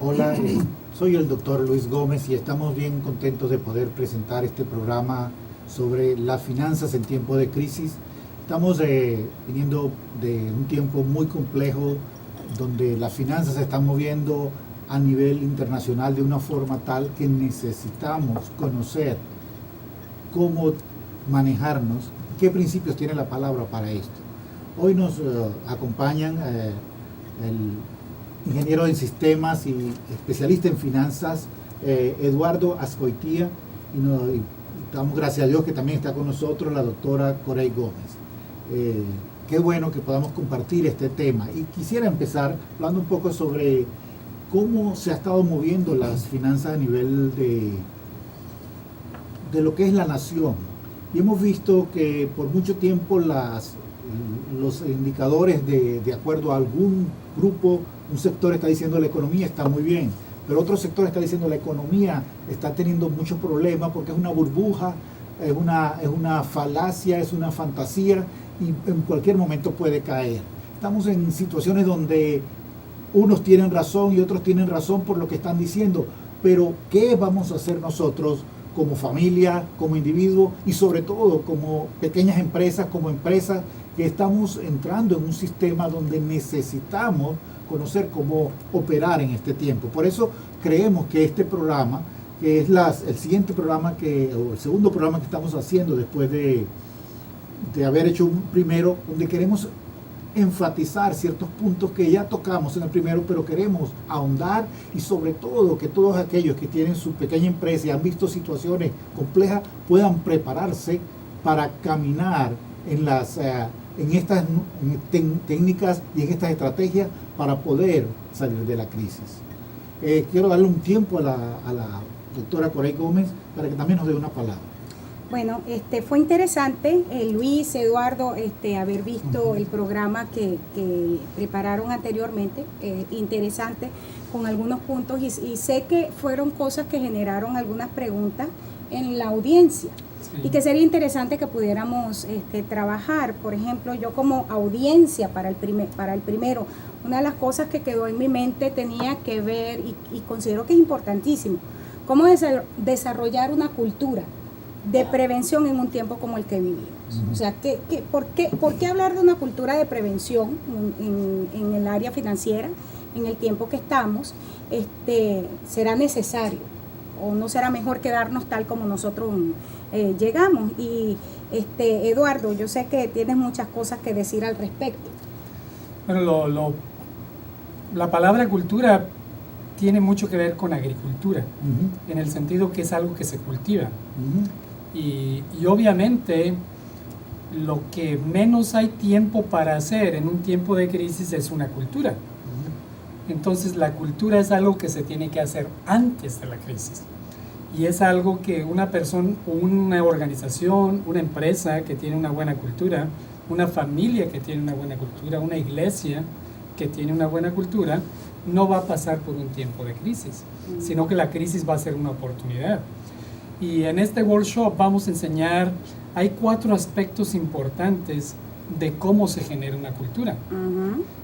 Hola, soy el doctor Luis Gómez y estamos bien contentos de poder presentar este programa sobre las finanzas en tiempo de crisis. Estamos viniendo de un tiempo muy complejo donde las finanzas se están moviendo a nivel internacional de una forma tal que necesitamos conocer cómo manejarnos, qué principios tiene la palabra para esto. Hoy nos acompañan el ingeniero en sistemas y especialista en finanzas, Eduardo Azcoitía, y damos gracias a Dios que también está con nosotros la doctora Corey Gómez. Qué bueno que podamos compartir este tema. Y quisiera empezar hablando un poco sobre cómo se ha estado moviendo las finanzas a nivel de lo que es la nación. Y hemos visto que por mucho tiempo los indicadores de acuerdo a algún grupo, un sector está diciendo la economía está muy bien, pero otro sector está diciendo la economía está teniendo muchos problemas porque es una burbuja, es una falacia, es una fantasía y en cualquier momento puede caer. Estamos en situaciones donde unos tienen razón y otros tienen razón por lo que están diciendo, pero ¿qué vamos a hacer nosotros como familia, como individuo y sobre todo como pequeñas empresas, como empresas que estamos entrando en un sistema donde necesitamos conocer cómo operar en este tiempo? Por eso creemos que este programa, que es el siguiente programa o el segundo programa que estamos haciendo después de haber hecho un primero, donde queremos enfatizar ciertos puntos que ya tocamos en el primero, pero queremos ahondar y sobre todo que todos aquellos que tienen su pequeña empresa y han visto situaciones complejas puedan prepararse para caminar en estas técnicas y en estas estrategias para poder salir de la crisis. Quiero darle un tiempo a la doctora Corey Gómez para que también nos dé una palabra. Bueno, fue interesante, Luis, Eduardo, haber visto el programa que prepararon anteriormente, interesante, con algunos puntos, y sé que fueron cosas que generaron algunas preguntas en la audiencia, sí, y que sería interesante que pudiéramos trabajar. Por ejemplo, yo como audiencia para el primero, una de las cosas que quedó en mi mente tenía que ver, y considero que es importantísimo, cómo desarrollar una cultura de prevención en un tiempo como el que vivimos. O sea, ¿por qué hablar de una cultura de prevención en el área financiera en el tiempo que estamos? ¿Será necesario o no será mejor quedarnos tal como nosotros llegamos? Y Eduardo, yo sé que tienes muchas cosas que decir al respecto. Bueno, la palabra cultura tiene mucho que ver con agricultura, en el sentido que es algo que se cultiva. Y obviamente lo que menos hay tiempo para hacer en un tiempo de crisis es una cultura. Entonces la cultura es algo que se tiene que hacer antes de la crisis. Y es algo que una persona, una organización, una empresa que tiene una buena cultura, una familia que tiene una buena cultura, una iglesia que tiene una buena cultura, no va a pasar por un tiempo de crisis, sino que la crisis va a ser una oportunidad. Y en este workshop vamos a enseñar, hay 4 aspectos importantes de cómo se genera una cultura.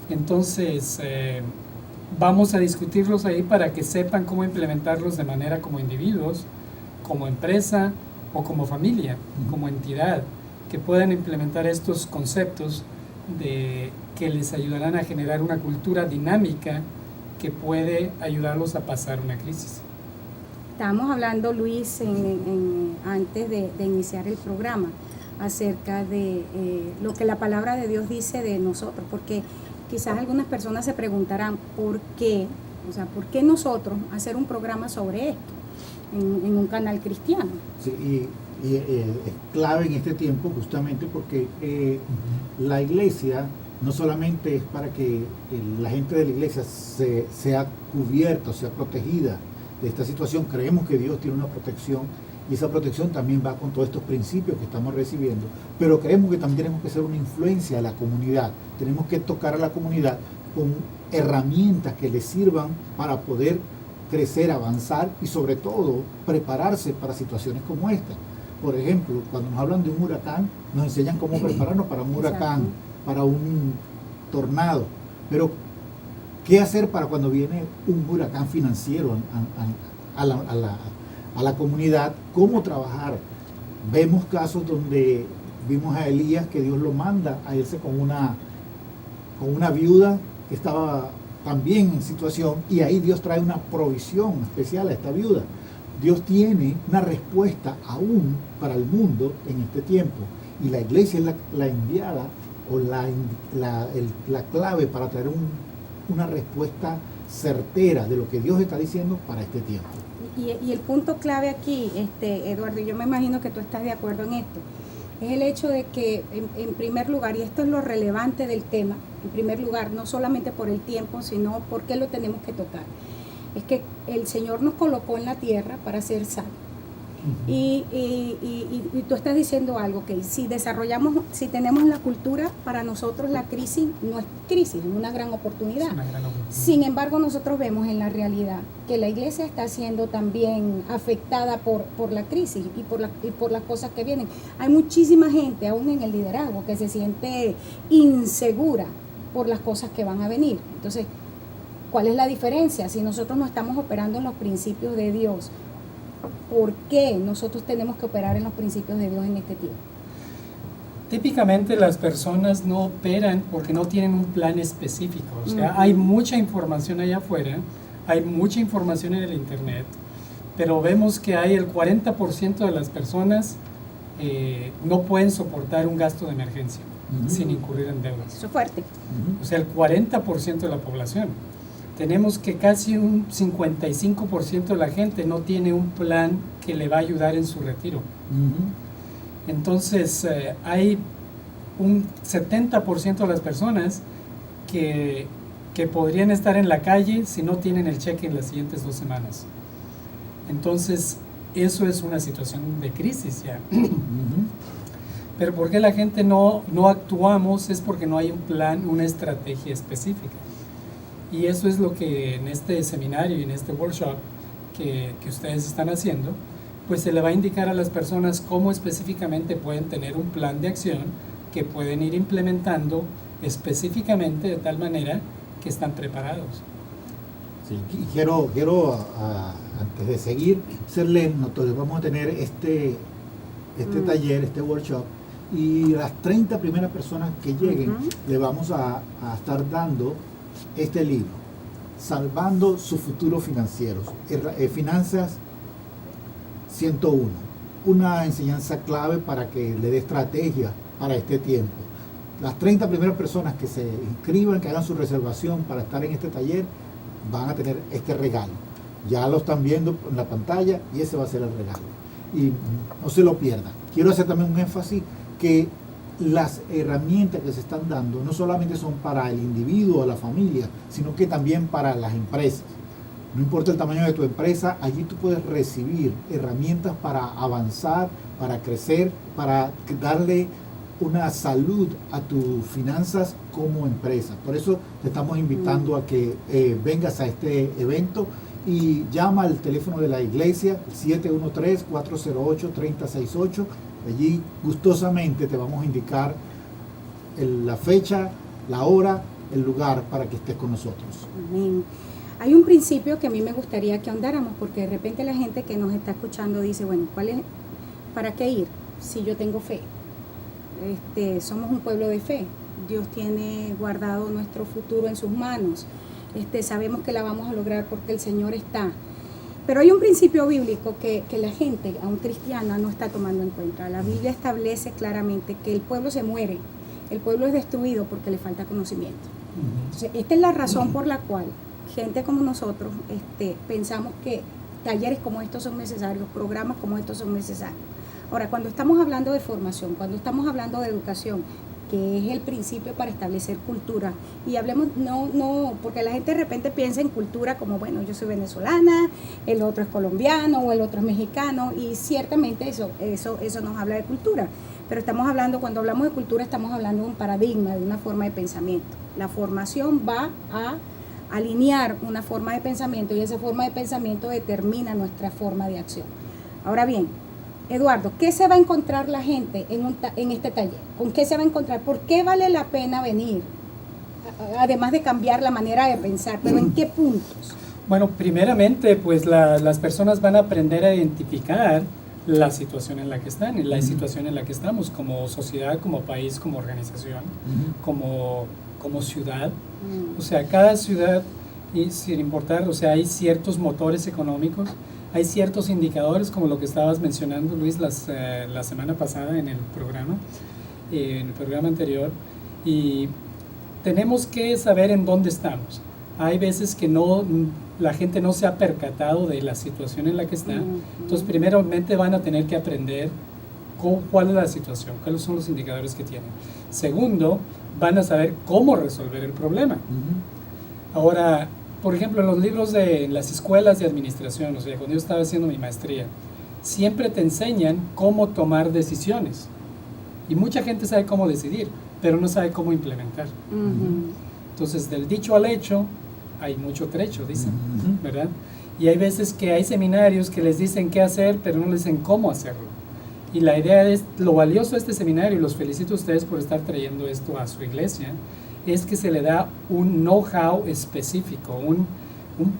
Entonces, vamos a discutirlos ahí para que sepan cómo implementarlos de manera como individuos, como empresa o como familia, como entidad, que puedan implementar estos conceptos que les ayudarán a generar una cultura dinámica que puede ayudarlos a pasar una crisis. Estábamos hablando, Luis, antes de iniciar el programa, acerca de lo que la palabra de Dios dice de nosotros, porque quizás algunas personas se preguntarán ¿por qué nosotros hacer un programa sobre esto en un canal cristiano? Sí, y es clave en este tiempo justamente porque la iglesia no solamente es para que la gente de la iglesia sea cubierta, sea protegida de esta situación. Creemos que Dios tiene una protección y esa protección también va con todos estos principios que estamos recibiendo, pero creemos que también tenemos que ser una influencia a la comunidad, tenemos que tocar a la comunidad con herramientas que les sirvan para poder crecer, avanzar y sobre todo prepararse para situaciones como esta. Por ejemplo, cuando nos hablan de un huracán, nos enseñan cómo prepararnos para un huracán, para un tornado, pero ¿Qué hacer para cuando viene un huracán financiero a la comunidad? ¿Cómo trabajar? Vemos casos donde vimos a Elías que Dios lo manda a irse con una viuda que estaba también en situación, y ahí Dios trae una provisión especial a esta viuda. Dios tiene una respuesta aún para el mundo en este tiempo, y la iglesia es la enviada o la clave para traer una respuesta certera de lo que Dios está diciendo para este tiempo. Y el punto clave aquí, Eduardo, y yo me imagino que tú estás de acuerdo en esto, es el hecho de que, en primer lugar, y esto es lo relevante del tema, en primer lugar, no solamente por el tiempo, sino porque lo tenemos que tocar, es que el Señor nos colocó en la tierra para ser sal. Y tú estás diciendo algo, que si tenemos la cultura, para nosotros la crisis no es crisis, es una gran oportunidad. Sin embargo, nosotros vemos en la realidad que la iglesia está siendo también afectada por la crisis y por las cosas que vienen. Hay muchísima gente, aún en el liderazgo, que se siente insegura por las cosas que van a venir. Entonces, ¿cuál es la diferencia? Si nosotros no estamos operando en los principios de Dios, ¿por qué nosotros tenemos que operar en los principios de Dios en este tiempo? Típicamente las personas no operan porque no tienen un plan específico. O sea, hay mucha información allá afuera, hay mucha información en el internet, pero vemos que hay el 40% de las personas no pueden soportar un gasto de emergencia sin incurrir en deudas. Eso es fuerte. O sea, el 40% de la población. Tenemos que casi un 55% de la gente no tiene un plan que le va a ayudar en su retiro. Entonces, hay un 70% de las personas que podrían estar en la calle si no tienen el cheque en las siguientes 2 semanas. Entonces, eso es una situación de crisis ya. Pero ¿por qué la gente no actuamos? Es porque no hay un plan, una estrategia específica. Y eso es lo que en este seminario y en este workshop que ustedes están haciendo, pues se le va a indicar a las personas cómo específicamente pueden tener un plan de acción que pueden ir implementando específicamente de tal manera que están preparados. Sí, y quiero antes de seguir, hacerle notorio, vamos a tener este taller, este workshop, y las 30 primeras personas que lleguen, le vamos a estar dando este libro, Salvando su futuro financiero, Finanzas 101, una enseñanza clave para que le dé estrategia para este tiempo. Las 30 primeras personas que se inscriban, que hagan su reservación para estar en este taller, van a tener este regalo. Ya lo están viendo en la pantalla y ese va a ser el regalo. Y no se lo pierdan. Quiero hacer también un énfasis que las herramientas que se están dando no solamente son para el individuo o la familia, sino que también para las empresas. No importa el tamaño de tu empresa, allí tú puedes recibir herramientas para avanzar, para crecer, para darle una salud a tus finanzas como empresa. Por eso te estamos invitando a que vengas a este evento y llama al teléfono de la iglesia 713-408-3068. Allí gustosamente te vamos a indicar la fecha, la hora, el lugar para que estés con nosotros. Amén. Hay un principio que a mí me gustaría que ahondáramos, porque de repente la gente que nos está escuchando dice, bueno, ¿para qué ir si yo tengo fe? Somos un pueblo de fe. Dios tiene guardado nuestro futuro en sus manos. Sabemos que la vamos a lograr porque el Señor está. Pero hay un principio bíblico que la gente, aún cristiana, no está tomando en cuenta. La Biblia establece claramente que el pueblo se muere, el pueblo es destruido porque le falta conocimiento. Entonces, esta es la razón por la cual gente como nosotros pensamos que talleres como estos son necesarios, programas como estos son necesarios. Ahora, cuando estamos hablando de formación, cuando estamos hablando de educación, que es el principio para establecer cultura, y hablemos, no, porque la gente de repente piensa en cultura como, bueno, yo soy venezolana, el otro es colombiano o el otro es mexicano, y ciertamente eso nos habla de cultura, pero cuando hablamos de cultura estamos hablando de un paradigma, de una forma de pensamiento. La formación va a alinear una forma de pensamiento y esa forma de pensamiento determina nuestra forma de acción. Ahora bien, Eduardo, ¿qué se va a encontrar la gente en este taller? ¿Con qué se va a encontrar? ¿Por qué vale la pena venir? además de cambiar la manera de pensar, pero ¿en qué puntos? Bueno, primeramente, pues las personas van a aprender a identificar la situación en la que están, la situación en la que estamos como sociedad, como país, como organización, como ciudad. O sea, cada ciudad, y sin importar, o sea, hay ciertos motores económicos, hay ciertos indicadores, como lo que estabas mencionando, Luis, la semana pasada en el programa anterior, y tenemos que saber en dónde estamos. Hay veces que la gente no se ha percatado de la situación en la que está. Entonces, primeramente van a tener que aprender cuál es la situación, cuáles son los indicadores que tienen. Segundo, van a saber cómo resolver el problema. Ahora, por ejemplo, en los libros de las escuelas de administración, o sea, cuando yo estaba haciendo mi maestría, siempre te enseñan cómo tomar decisiones. Y mucha gente sabe cómo decidir, pero no sabe cómo implementar. Entonces, del dicho al hecho, hay mucho trecho, dicen, ¿verdad? Y hay veces que hay seminarios que les dicen qué hacer, pero no les dicen cómo hacerlo. Y la idea es, lo valioso de este seminario, y los felicito a ustedes por estar trayendo esto a su iglesia, es que se le da un know-how específico, un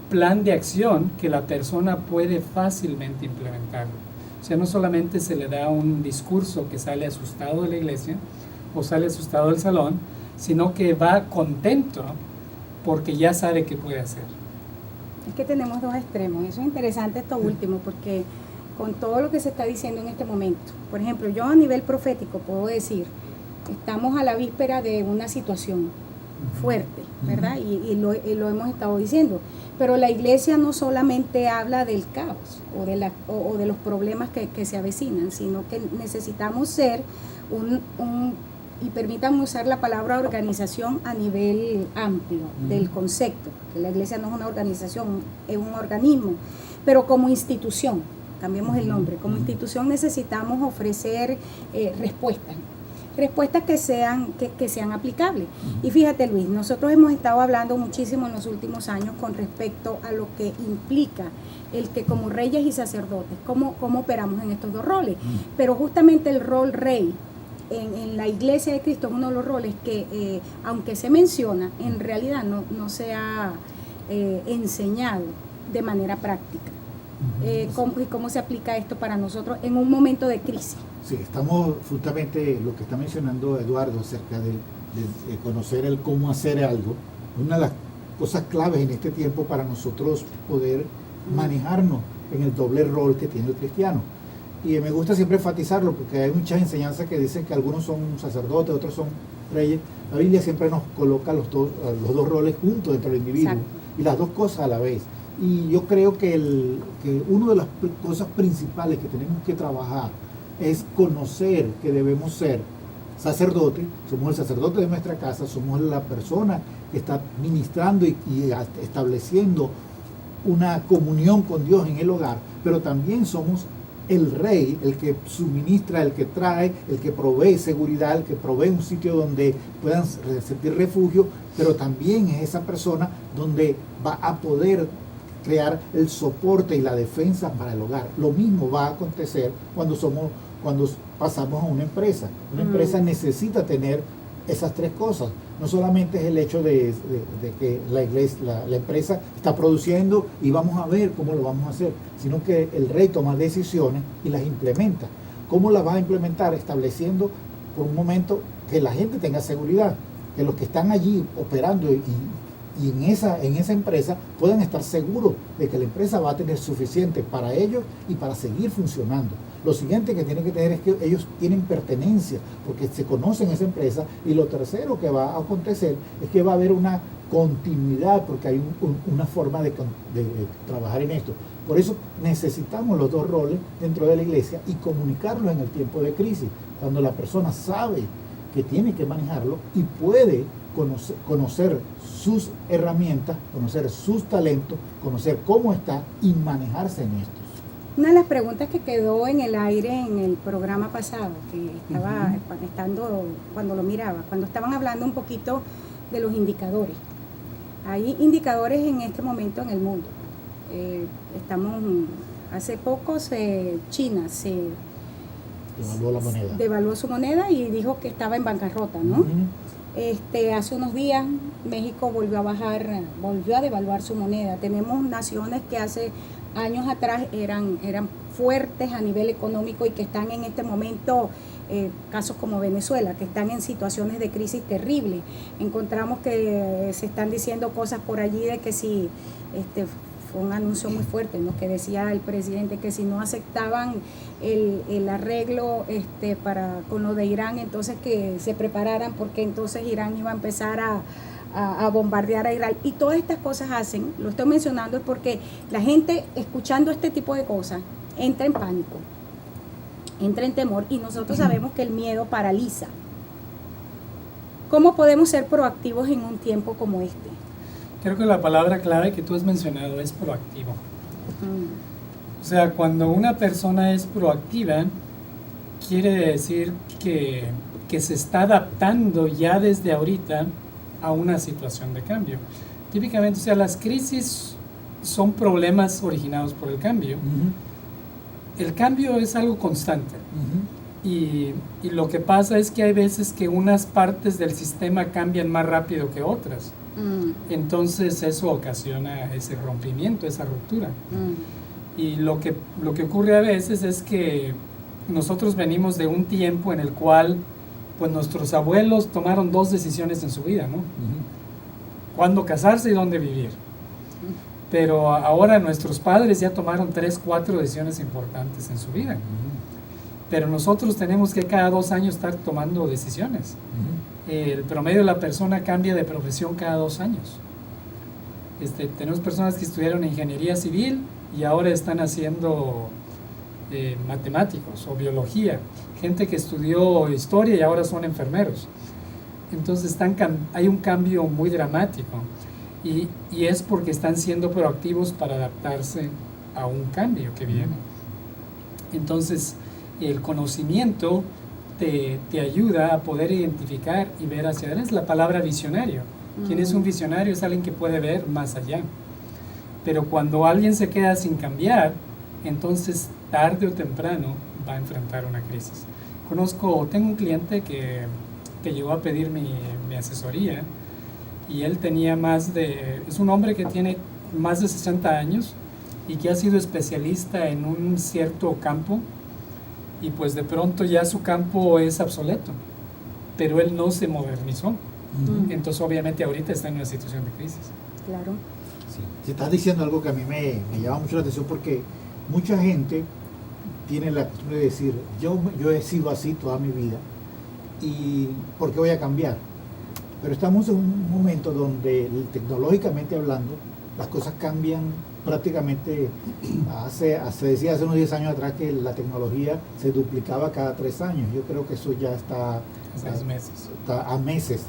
plan de acción que la persona puede fácilmente implementarlo. O sea, no solamente se le da un discurso que sale asustado de la iglesia o sale asustado del salón, sino que va contento porque ya sabe qué puede hacer. Es que tenemos dos extremos. Eso es interesante esto último, porque con todo lo que se está diciendo en este momento, por ejemplo, yo a nivel profético puedo decir, estamos a la víspera de una situación fuerte, ¿verdad? Y lo hemos estado diciendo. Pero la iglesia no solamente habla del caos o de los problemas que se avecinan, sino que necesitamos ser y permítanme usar la palabra organización a nivel amplio del concepto, que la iglesia no es una organización, es un organismo, pero como institución, cambiemos el nombre, como institución necesitamos ofrecer respuestas que sean aplicables. Y fíjate, Luis, nosotros hemos estado hablando muchísimo en los últimos años con respecto a lo que implica el que como reyes y sacerdotes, cómo operamos en estos dos roles, pero justamente el rol rey en la iglesia de Cristo es uno de los roles que, aunque se menciona, en realidad no se ha enseñado de manera práctica. ¿Cómo se aplica esto para nosotros en un momento de crisis? Sí, estamos justamente lo que está mencionando Eduardo acerca de conocer el cómo hacer algo. Una de las cosas claves en este tiempo para nosotros poder manejarnos en el doble rol que tiene el cristiano. Y me gusta siempre enfatizarlo porque hay muchas enseñanzas que dicen que algunos son sacerdotes, otros son reyes. La Biblia siempre nos coloca los dos roles juntos dentro del individuo. Exacto. Y las dos cosas a la vez. Y yo creo que una de las cosas principales que tenemos que trabajar es conocer que debemos ser sacerdotes. Somos el sacerdote de nuestra casa, somos la persona que está ministrando y estableciendo una comunión con Dios en el hogar, pero también somos el rey, el que suministra, el que trae, el que provee seguridad, el que provee un sitio donde puedan sentir refugio, pero también es esa persona donde va a poder crear el soporte y la defensa para el hogar. Lo mismo va a acontecer cuando pasamos a una empresa. Una empresa necesita tener esas tres cosas. No solamente es el hecho de que la empresa está produciendo y vamos a ver cómo lo vamos a hacer, sino que el rey toma decisiones y las implementa. ¿Cómo las va a implementar? Estableciendo por un momento que la gente tenga seguridad, que los que están allí operando y en esa empresa puedan estar seguros de que la empresa va a tener suficiente para ellos y para seguir funcionando. Lo siguiente que tienen que tener es que ellos tienen pertenencia, porque se conocen esa empresa. Y lo tercero que va a acontecer es que va a haber una continuidad, porque hay una forma de trabajar en esto. Por eso necesitamos los dos roles dentro de la iglesia y comunicarlos en el tiempo de crisis, cuando la persona sabe que tiene que manejarlo y puede conocer sus herramientas, conocer sus talentos, conocer cómo está y manejarse en estos. Una de las preguntas que quedó en el aire en el programa pasado, que estaba cuando lo miraba, cuando estaban hablando un poquito de los indicadores. Hay indicadores en este momento en el mundo. Hace poco China devaluó su moneda y dijo que estaba en bancarrota, ¿no? Hace unos días México volvió a devaluar su moneda. Tenemos naciones que hace años atrás eran fuertes a nivel económico y que están en este momento, casos como Venezuela, que están en situaciones de crisis terribles. Encontramos que se están diciendo cosas por allí de que si, fue un anuncio muy fuerte, ¿no?, que decía el presidente que si no aceptaban el arreglo con lo de Irán, entonces que se prepararan porque entonces Irán iba a empezar a bombardear a Israel. Y todas estas cosas hacen, lo estoy mencionando es porque la gente escuchando este tipo de cosas entra en pánico, entra en temor, y nosotros sabemos que el miedo paraliza. ¿Cómo podemos ser proactivos en un tiempo como este? Creo que la palabra clave que tú has mencionado es proactivo. O sea, cuando una persona es proactiva, quiere decir que se está adaptando ya desde ahorita a una situación de cambio. Típicamente, o sea, las crisis son problemas originados por el cambio. El cambio es algo constante. Y lo que pasa es que hay veces que unas partes del sistema cambian más rápido que otras. Entonces eso ocasiona ese rompimiento, esa ruptura. Y lo que ocurre a veces es que nosotros venimos de un tiempo en el cual pues nuestros abuelos tomaron 2 decisiones en su vida, ¿no? Cuándo casarse y dónde vivir. Pero ahora nuestros padres ya tomaron 3, 4 decisiones importantes en su vida. Pero nosotros tenemos que cada 2 años estar tomando decisiones. El promedio de la persona cambia de profesión cada 2 años. Tenemos personas que estudiaron ingeniería civil y ahora están haciendo matemáticos o biología. Gente que estudió historia y ahora son enfermeros. Entonces hay un cambio muy dramático y es porque están siendo proactivos para adaptarse a un cambio que viene. Entonces el conocimiento te ayuda a poder identificar y ver hacia adelante. Es la palabra visionario. ¿Quién es un visionario? Es alguien que puede ver más allá. Pero cuando alguien se queda sin cambiar, entonces tarde o temprano va a enfrentar una crisis. Tengo un cliente que llegó a pedir mi asesoría y él es un hombre que tiene más de 60 años y que ha sido especialista en un cierto campo, y pues de pronto ya su campo es obsoleto, pero él no se modernizó. Entonces obviamente ahorita está en una situación de crisis. Claro. Sí. Se está diciendo algo que a mí me llama mucho la atención, porque mucha gente tiene la costumbre de decir, yo he sido así toda mi vida y ¿por qué voy a cambiar? Pero estamos en un momento donde tecnológicamente hablando las cosas cambian prácticamente. Se decía hace unos 10 años atrás que la tecnología se duplicaba cada 3 años. Yo creo que eso ya está 6 meses. Está a meses.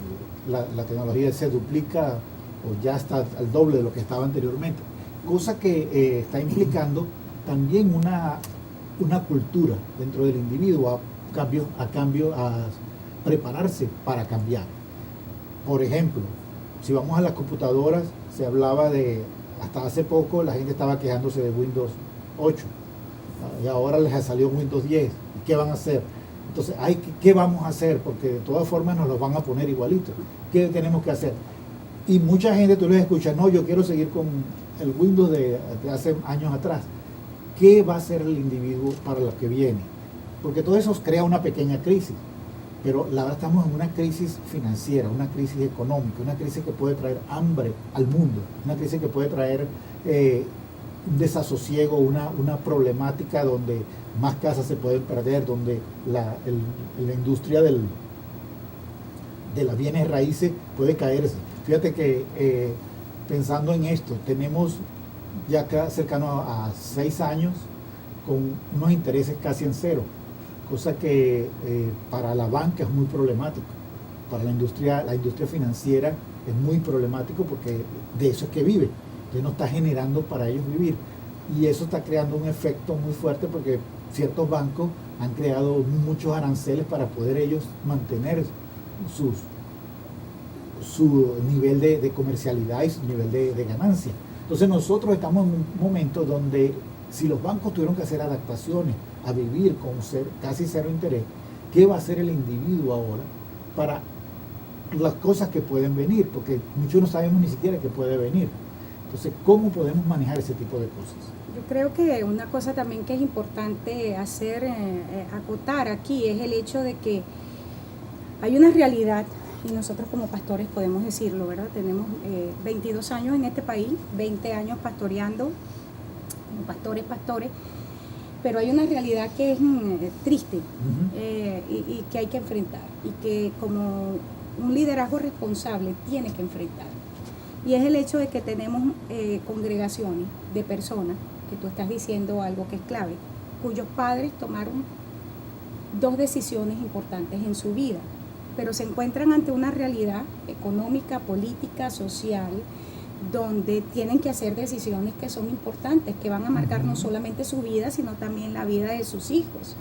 La tecnología se duplica o ya está al doble de lo que estaba anteriormente, cosa que está implicando también una cultura dentro del individuo a prepararse para cambiar. Por ejemplo, si vamos a las computadoras, se hablaba hasta hace poco la gente estaba quejándose de Windows 8 y ahora les ha salido Windows 10. ¿Y qué van a hacer? Entonces, ¿qué vamos a hacer? Porque de todas formas nos los van a poner igualitos. ¿Qué tenemos que hacer? Y mucha gente, tú les escuchas, no, yo quiero seguir con el Windows de hace años atrás. ¿Qué va a hacer el individuo para lo que viene? Porque todo eso crea una pequeña crisis. Pero la verdad estamos en una crisis financiera, una crisis económica, una crisis que puede traer hambre al mundo, una crisis que puede traer un desasosiego, una problemática donde más casas se pueden perder, donde la industria de las bienes raíces puede caerse. Fíjate que pensando en esto, tenemos ya cercano a 6 años con unos intereses casi en cero, cosa que para la banca es muy problemático, para la industria financiera es muy problemático, porque de eso es que vive, entonces no está generando para ellos vivir, y eso está creando un efecto muy fuerte, porque ciertos bancos han creado muchos aranceles para poder ellos mantener su nivel de comercialidad y su nivel de ganancia. Entonces nosotros estamos en un momento donde, si los bancos tuvieron que hacer adaptaciones a vivir con casi cero interés, ¿qué va a hacer el individuo ahora para las cosas que pueden venir, porque muchos no sabemos ni siquiera que puede venir. Entonces, ¿cómo podemos manejar ese tipo de cosas? Yo creo que una cosa también que es importante hacer, acotar aquí, es el hecho de que hay una realidad, y nosotros como pastores podemos decirlo, ¿verdad? Tenemos 22 años en este país, 20 años pastoreando, como pastores, pero hay una realidad que es triste y que hay que enfrentar, y que como un liderazgo responsable tiene que enfrentar. Y es el hecho de que tenemos congregaciones de personas, que tú estás diciendo algo que es clave, cuyos padres tomaron 2 decisiones importantes en su vida, pero se encuentran ante una realidad económica, política, social, donde tienen que hacer decisiones que son importantes, que van a marcar no solamente su vida, sino también la vida de sus hijos.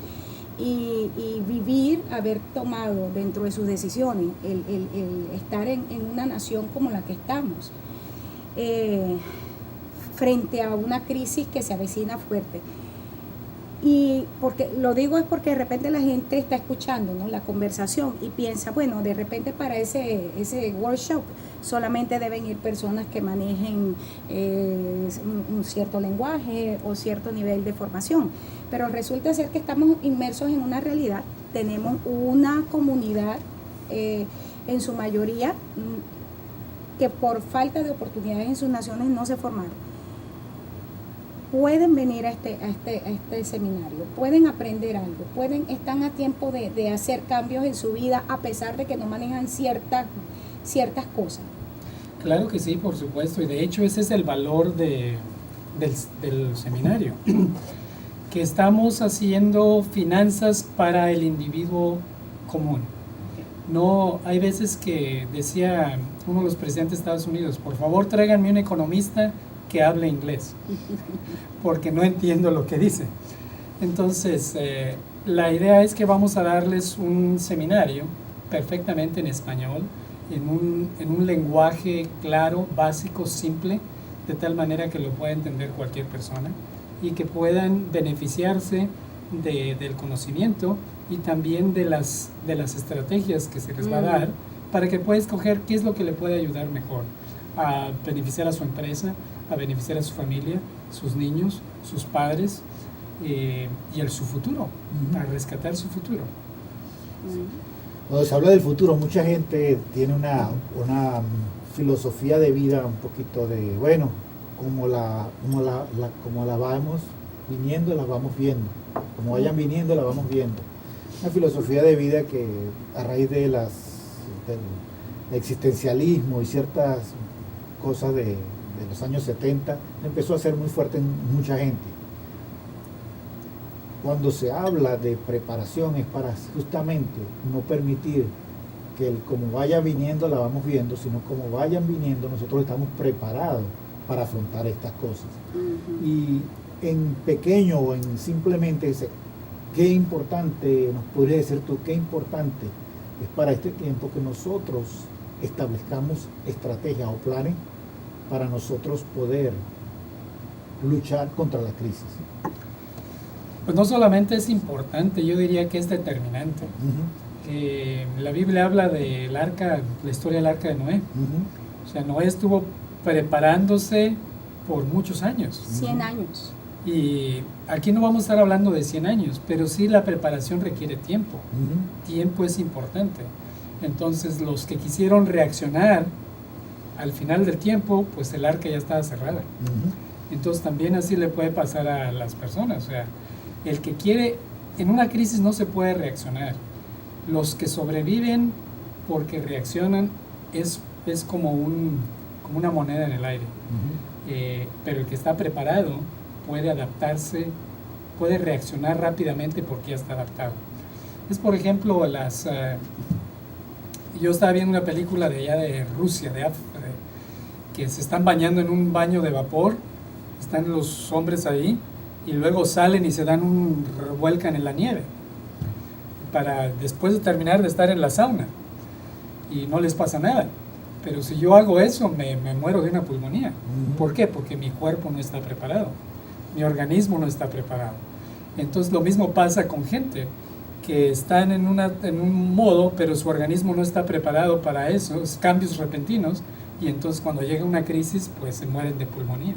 Y vivir, haber tomado dentro de sus decisiones, el estar en una nación como la que estamos, frente a una crisis que se avecina fuerte. Y porque lo digo es porque de repente la gente está escuchando, ¿no?, la conversación y piensa, bueno, de repente para ese workshop solamente deben ir personas que manejen un cierto lenguaje o cierto nivel de formación, pero resulta ser que estamos inmersos en una realidad. Tenemos una comunidad en su mayoría que por falta de oportunidades en sus naciones no se formaron. Pueden venir a este seminario, pueden aprender algo, están a tiempo de hacer cambios en su vida a pesar de que no manejan ciertas cosas. Claro que sí, por supuesto, y de hecho ese es el valor del seminario, que estamos haciendo finanzas para el individuo común. No, hay veces que decía uno de los presidentes de Estados Unidos, por favor tráiganme un economista que hable inglés, porque no entiendo lo que dice. Entonces, la idea es que vamos a darles un seminario perfectamente en español, en un lenguaje claro, básico, simple, de tal manera que lo pueda entender cualquier persona y que puedan beneficiarse del conocimiento y también de las estrategias que se les va a dar para que pueda escoger qué es lo que le puede ayudar mejor a beneficiar a su empresa, a beneficiar a su familia, sus niños, sus padres y su futuro, a rescatar su futuro. Cuando se habla del futuro, mucha gente tiene una filosofía de vida un poquito de, bueno, como la vamos viniendo, la vamos viendo. Como vayan viniendo, la vamos viendo. Una filosofía de vida que a raíz del existencialismo y ciertas cosas de los años 70 empezó a ser muy fuerte en mucha gente. Cuando se habla de preparación es para justamente no permitir que como vaya viniendo la vamos viendo, sino como vayan viniendo nosotros estamos preparados para afrontar estas cosas. Y en pequeño o en simplemente qué importante, nos podrías decir tú, qué importante es para este tiempo que nosotros establezcamos estrategias o planes para nosotros poder luchar contra la crisis. Pues no solamente es importante, yo diría que es determinante. La Biblia habla del arca, la historia del arca de Noé. O sea, Noé estuvo preparándose por muchos años. 100 años. Y aquí no vamos a estar hablando de 100 años, pero sí la preparación requiere tiempo. Tiempo es importante. Entonces, los que quisieron reaccionar al final del tiempo, pues el arca ya estaba cerrada. Entonces, también así le puede pasar a las personas. O sea, el que quiere, en una crisis no se puede reaccionar. Los que sobreviven porque reaccionan es como una moneda en el aire. Pero el que está preparado puede adaptarse, puede reaccionar rápidamente porque ya está adaptado. Es, por ejemplo, yo estaba viendo una película de allá de Rusia, que se están bañando en un baño de vapor, están los hombres ahí, y luego salen y se dan vuelcan en la nieve, para después de terminar de estar en la sauna, y no les pasa nada. Pero si yo hago eso, me muero de una pulmonía. ¿Por qué? Porque mi cuerpo no está preparado, mi organismo no está preparado. Entonces lo mismo pasa con gente que están en un modo, pero su organismo no está preparado para esos cambios repentinos, y entonces cuando llega una crisis, pues se mueren de pulmonía.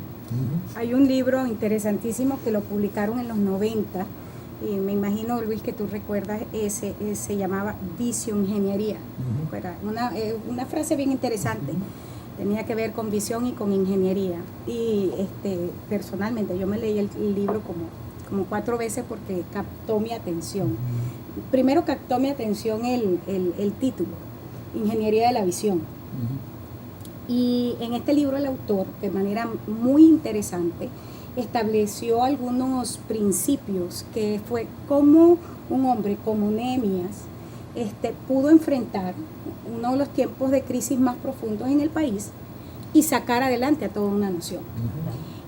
Hay un libro interesantísimo que lo publicaron en los 90, y me imagino, Luis, que tú recuerdas ese, se llamaba visioingeniería. Era una frase bien interesante, tenía que ver con visión y con ingeniería. Y personalmente yo me leí el libro como 4 veces porque captó mi atención. Primero captó mi atención el título, Ingeniería de la Visión. Y en este libro el autor, de manera muy interesante, estableció algunos principios, que fue cómo un hombre como Nehemías pudo enfrentar uno de los tiempos de crisis más profundos en el país y sacar adelante a toda una nación.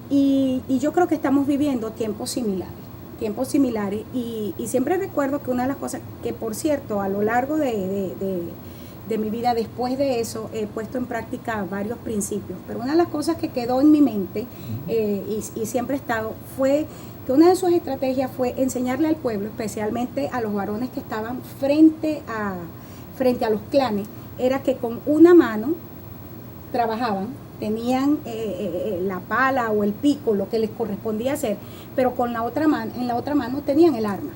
Y yo creo que estamos viviendo tiempos similares, y siempre recuerdo que una de las cosas que, por cierto, a lo largo de mi vida, después de eso, he puesto en práctica varios principios, pero una de las cosas que quedó en mi mente y siempre ha estado, fue que una de sus estrategias fue enseñarle al pueblo, especialmente a los varones que estaban frente a los clanes, era que con una mano trabajaban, tenían la pala o el pico, lo que les correspondía hacer, pero en la otra mano tenían el arma.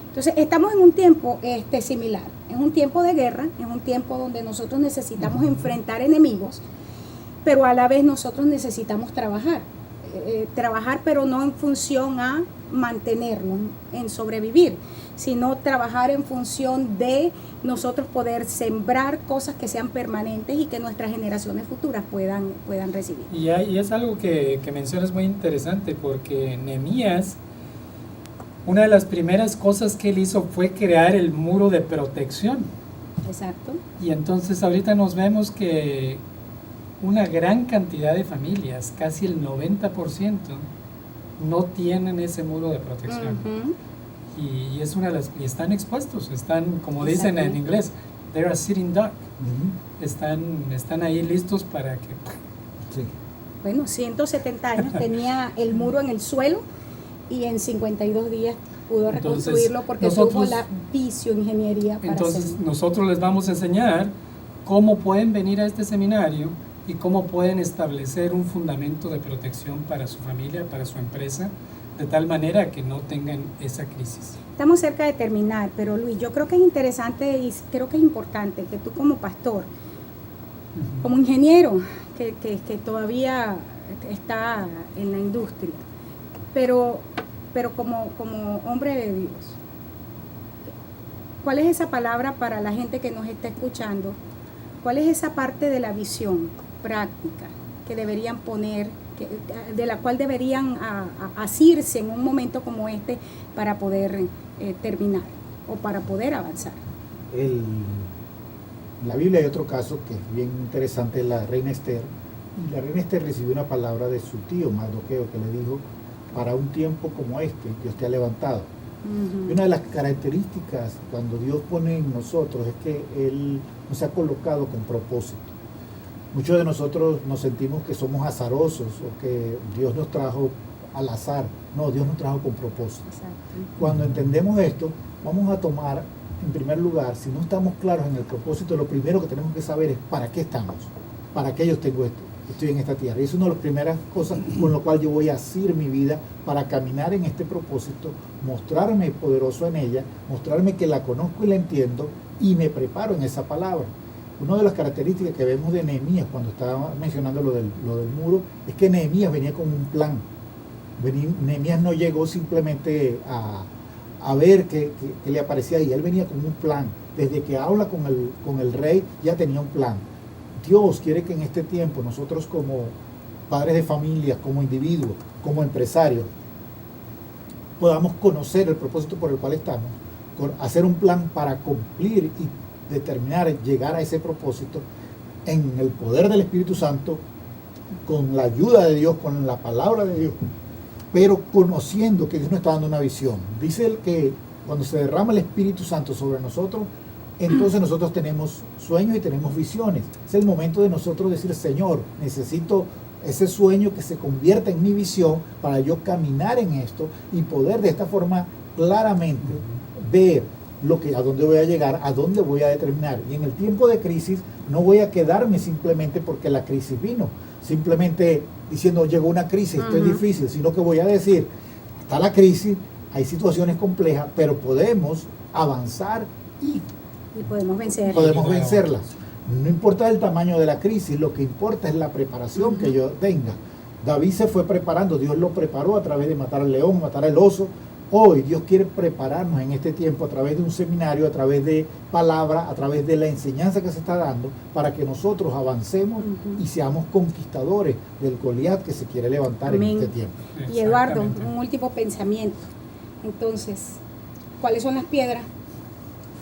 Entonces estamos en un tiempo similar, es un tiempo de guerra, es un tiempo donde nosotros necesitamos enfrentar enemigos, pero a la vez nosotros necesitamos trabajar, pero no en función a mantenernos, en sobrevivir, sino trabajar en función de nosotros poder sembrar cosas que sean permanentes y que nuestras generaciones futuras puedan recibir. Y es algo que mencionas muy interesante, porque Nehemías, una de las primeras cosas que él hizo fue crear el muro de protección. Exacto. Y entonces ahorita nos vemos que una gran cantidad de familias, casi el 90%, no tienen ese muro de protección. Y es una de las, y están expuestos, están, como dicen en inglés, they are sitting duck. Están ahí listos para que... Sí. Bueno, 170 años tenía el muro en el suelo, y en 52 días pudo reconstruirlo porque tuvo la visioingeniería para entonces hacerlo. Nosotros les vamos a enseñar cómo pueden venir a este seminario y cómo pueden establecer un fundamento de protección para su familia, para su empresa, de tal manera que no tengan esa crisis. Estamos cerca de terminar, pero Luis, yo creo que es interesante y creo que es importante que tú, como pastor, como ingeniero que todavía está en la industria, pero como hombre de Dios, ¿cuál es esa palabra para la gente que nos está escuchando? ¿Cuál es esa parte de la visión práctica que deberían poner, de la cual deberían asirse en un momento como este para poder terminar o para poder avanzar? En la Biblia hay otro caso que es bien interesante, la reina Esther. Y la reina Esther recibió una palabra de su tío Mardoqueo, que le dijo: para un tiempo como este, Dios te ha levantado. Y una de las características cuando Dios pone en nosotros es que Él nos ha colocado con propósito. Muchos de nosotros nos sentimos que somos azarosos o que Dios nos trajo al azar. No, Dios nos trajo con propósito. Exacto. Cuando entendemos esto, vamos a tomar, en primer lugar, si no estamos claros en el propósito, lo primero que tenemos que saber es para qué estamos, para qué yo tengo esto. Estoy en esta tierra. Y es una de las primeras cosas con lo cual yo voy a asir mi vida para caminar en este propósito, mostrarme poderoso en ella, mostrarme que la conozco y la entiendo y me preparo en esa palabra. Una de las características que vemos de Nehemías cuando estaba mencionando lo del muro es que Nehemías venía con un plan. Nehemías no llegó simplemente a ver qué le aparecía ahí. Él venía con un plan. Desde que habla con el rey ya tenía un plan. Dios quiere que en este tiempo nosotros, como padres de familia, como individuos, como empresarios, podamos conocer el propósito por el cual estamos, hacer un plan para cumplir y determinar, llegar a ese propósito en el poder del Espíritu Santo, con la ayuda de Dios, con la palabra de Dios, pero conociendo que Dios nos está dando una visión. Dice él que cuando se derrama el Espíritu Santo sobre nosotros, entonces nosotros tenemos sueños y tenemos visiones. Es el momento de nosotros decir: Señor, necesito ese sueño que se convierta en mi visión para yo caminar en esto y poder de esta forma claramente ver a dónde voy a llegar, a dónde voy a determinar. Y en el tiempo de crisis no voy a quedarme simplemente porque la crisis vino, simplemente diciendo llegó una crisis, esto es difícil, sino que voy a decir, está la crisis, hay situaciones complejas, pero podemos avanzar y podemos vencerlas. Podemos vencerlas. No importa el tamaño de la crisis, lo que importa es la preparación que yo tenga. David se fue preparando, Dios lo preparó a través de matar al león, matar al oso. Hoy Dios quiere prepararnos en este tiempo a través de un seminario, a través de palabra, a través de la enseñanza que se está dando, para que nosotros avancemos y seamos conquistadores del Goliat que se quiere levantar en este tiempo. Y Eduardo, un último pensamiento. Entonces, ¿cuáles son las piedras?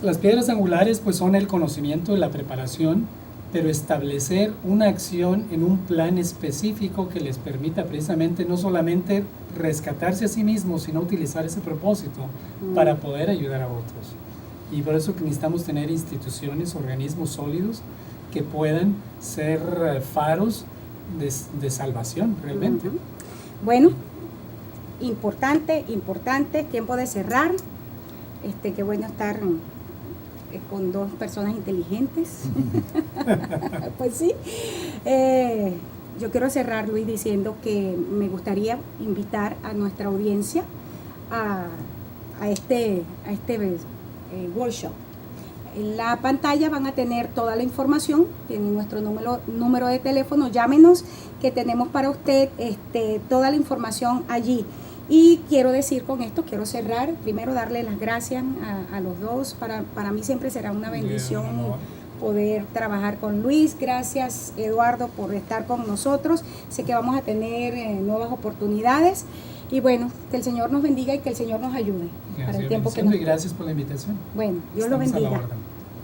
Las piedras angulares pues son el conocimiento y la preparación, pero establecer una acción en un plan específico que les permita precisamente no solamente rescatarse a sí mismos, sino utilizar ese propósito para poder ayudar a otros. Y por eso que necesitamos tener instituciones, organismos sólidos que puedan ser faros de salvación realmente. Bueno, importante, tiempo de cerrar. Qué bueno estar con dos personas inteligentes. Pues sí. Yo quiero cerrar, Luis, diciendo que me gustaría invitar a nuestra audiencia a este workshop. En la pantalla van a tener toda la información, tienen nuestro número de teléfono, llámenos, que tenemos para usted toda la información allí. Y quiero decir con esto, quiero cerrar, primero darle las gracias a los dos. Para mí siempre será una bendición poder trabajar con Luis. Gracias, Eduardo, por estar con nosotros. Sé que vamos a tener nuevas oportunidades. Y bueno, que el Señor nos bendiga y que el Señor nos ayude para el tiempo que nos queda. Y gracias por la invitación. Bueno, Dios lo bendiga.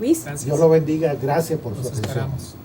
Luis. Dios lo bendiga. Gracias por su atención. Esperamos.